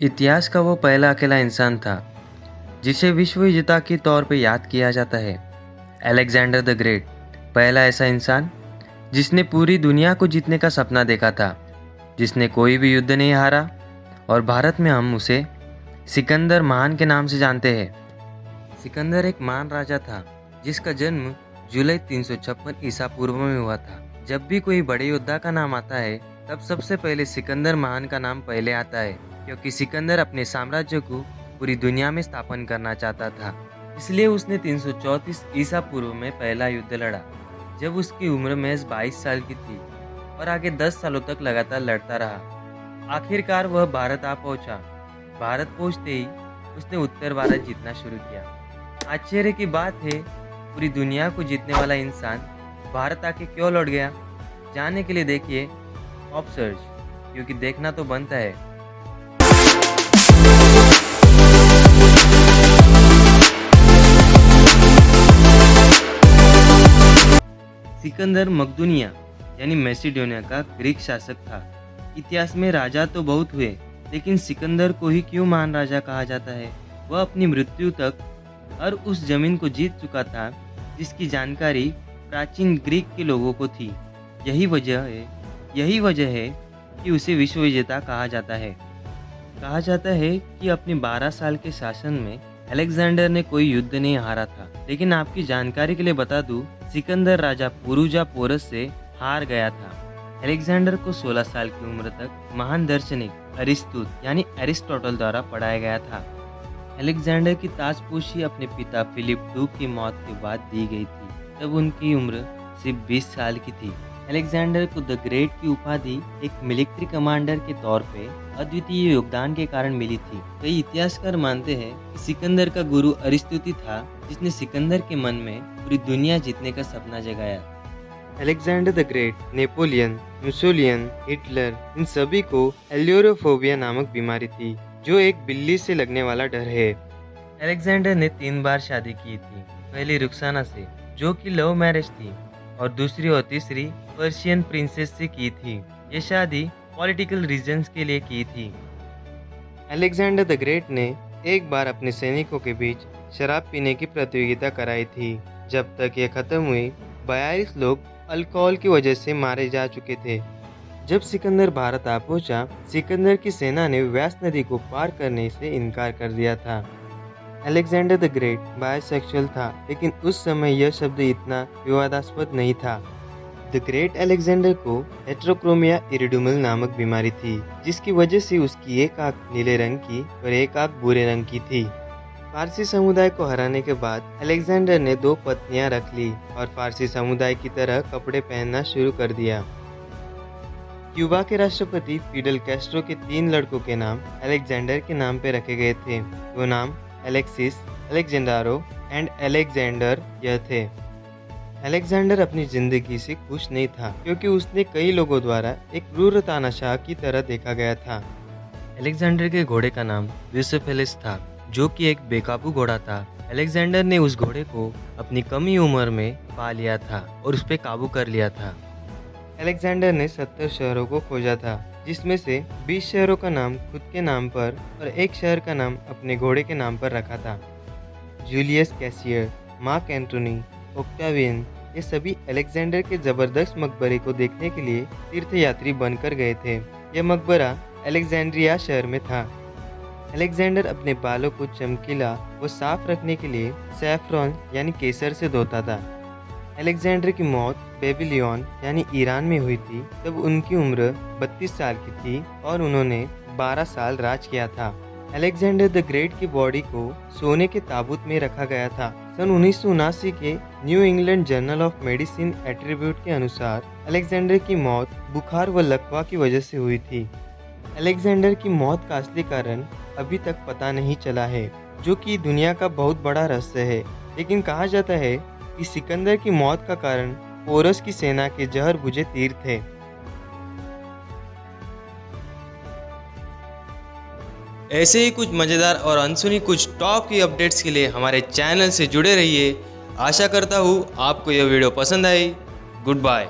इतिहास का वो पहला अकेला इंसान था जिसे विश्व विजेता के तौर पे याद किया जाता है। अलेक्जेंडर द ग्रेट, पहला ऐसा इंसान जिसने पूरी दुनिया को जीतने का सपना देखा था, जिसने कोई भी युद्ध नहीं हारा। और भारत में हम उसे सिकंदर महान के नाम से जानते हैं। सिकंदर एक महान राजा था जिसका जन्म जुलाई 356 ईसा पूर्व में हुआ था। जब भी कोई बड़े योद्धा का नाम आता है तब सबसे पहले सिकंदर महान का नाम पहले आता है, क्योंकि सिकंदर अपने साम्राज्य को पूरी दुनिया में स्थापन करना चाहता था। इसलिए उसने 334 ईसा पूर्व में पहला युद्ध लड़ा, जब उसकी उम्र महज 22 साल की थी, और आगे 10 सालों तक लगातार लड़ता रहा। आखिरकार वह भारत आ पहुंचा। भारत पहुंचते ही उसने उत्तर भारत जीतना शुरू किया। आश्चर्य की बात है, पूरी दुनिया को जीतने वाला इंसान भारत आके क्यों लौट गया? जानने के लिए देखिए टॉप सर्च, क्योंकि देखना तो बनता है। सिकंदर मकदूनिया यानी मैसिडोनिया का ग्रीक शासक था। इतिहास में राजा तो बहुत हुए, लेकिन सिकंदर को ही क्यों महान राजा कहा जाता है? वह अपनी मृत्यु तक हर उस जमीन को जीत चुका था जिसकी जानकारी प्राचीन ग्रीक के लोगों को थी। यही वजह है कि उसे विश्व विजेता कहा जाता है। कहा जाता है कि अपने 12 साल के शासन में अलेक्जेंडर ने कोई युद्ध नहीं हारा था। लेकिन आपकी जानकारी के लिए बता दूं, सिकंदर राजा पुरुजा पोरस से हार गया था। अलेक्जेंडर को 16 साल की उम्र तक महान दार्शनिक अरिस्तुत यानी एरिस्टोटल द्वारा पढ़ाया गया था। अलेक्जेंडर की ताजपोशी अपने पिता फिलिप II की मौत के बाद दी गई थी, तब उनकी उम्र सिर्फ 20 साल की थी। अलेक्जेंडर को द ग्रेट की उपाधि एक मिलिट्री कमांडर के तौर पे अद्वितीय योगदान के कारण मिली थी। कई इतिहासकार मानते हैं कि सिकंदर का गुरु अरिस्तुत था, जिसने सिकंदर के मन में पूरी दुनिया जीतने का सपना जगाया। Alexander the Great, Napoleon, Mussolini, Hitler, इन सभी को एलियोरोफोबिया नामक बीमारी थी, जो एक बिल्ली से लगने वाला डर है। अलेक्जेंडर ने 3 बार शादी की थी। पहली रुक्साना से, जो कि लव मैरिज थी, और दूसरी और तीसरी पर्शियन प्रिंसेस से की थी। ये शादी पॉलिटिकल रीजंस के लिए की थी। अलेक्जेंडर द ग्रेट ने एक बार अपने सैनिकों के बीच शराब पीने की प्रतियोगिता कराई थी। जब तक ये खत्म हुई, 42 लोग अल्कोहल की वजह से मारे जा चुके थे। जब सिकंदर भारत आ पहुंचा, सिकंदर की सेना ने व्यास नदी को पार करने से इनकार कर दिया था। अलेक्जेंडर द ग्रेट बायसेक्सुअल था, लेकिन उस समय यह शब्द इतना विवादास्पद नहीं था। द ग्रेट अलेक्जेंडर को हेटेरोक्रोमिया इरिडुमल नामक बीमारी थी, जिसकी वजह से उसकी एक आंख नीले रंग की और एक आंख भूरे रंग की थी। फारसी समुदाय को हराने के बाद अलेक्जेंडर ने 2 पत्नियां रख ली और फारसी समुदाय की तरह कपड़े पहनना शुरू कर दिया। क्यूबा के राष्ट्रपति फिडेल कैस्ट्रो के 3 लड़कों के नाम अलेक्जेंडर के नाम पे रखे गए थे। वो नाम एलेक्सिस, अलेक्जेंडारो एंड अलेक्जेंडर यह थे। अलेक्जेंडर अपनी जिंदगी से खुश नहीं था, क्योंकि उसने कई लोगों द्वारा एक क्रूर तानाशाह की तरह देखा गया था। अलेक्जेंडर के घोड़े का नाम ब्यूसेफेलिस था, जो कि एक बेकाबू घोड़ा था। अलेक्जेंडर ने उस घोड़े को अपनी कम ही उम्र में पा लिया था और उस पर काबू कर लिया था। अलेक्जेंडर ने 70 शहरों को खोजा था, जिसमें से 20 शहरों का नाम खुद के नाम पर और एक शहर का नाम अपने घोड़े के नाम पर रखा था। जूलियस कैसियर, मार्क एंटोनी, ओक्टावियन, ये सभी अलेक्जेंडर के जबरदस्त मकबरे को देखने के लिए तीर्थयात्री बनकर गए थे। यह मकबरा अलेक्जेंड्रिया शहर में था। अलेक्जेंडर अपने बालों को चमकीला व साफ रखने के लिए सैफरॉन यानी केसर से धोता था। अलेक्जेंडर की मौत बेबीलोन यानी ईरान में हुई थी, तब उनकी उम्र 32 साल की थी और उन्होंने 12 साल राज किया था। अलेक्जेंडर द ग्रेट की बॉडी को सोने के ताबूत में रखा गया था। सन 1979 के new England journal of medicine attribute के अनुसार अलेक्जेंडर की मौत बुखार व लकवा की वजह से हुई थी। अलेक्जेंडर की मौत का असली कारण अभी तक पता नहीं चला है, जो कि दुनिया का बहुत बड़ा रहस्य है। लेकिन कहा जाता है कि सिकंदर की मौत का कारण पोरस की सेना के जहर बुझे तीर थे। ऐसे ही कुछ मज़ेदार और अनसुनी कुछ टॉप की अपडेट्स के लिए हमारे चैनल से जुड़े रहिए। आशा करता हूँ आपको यह वीडियो पसंद आई। Good bye.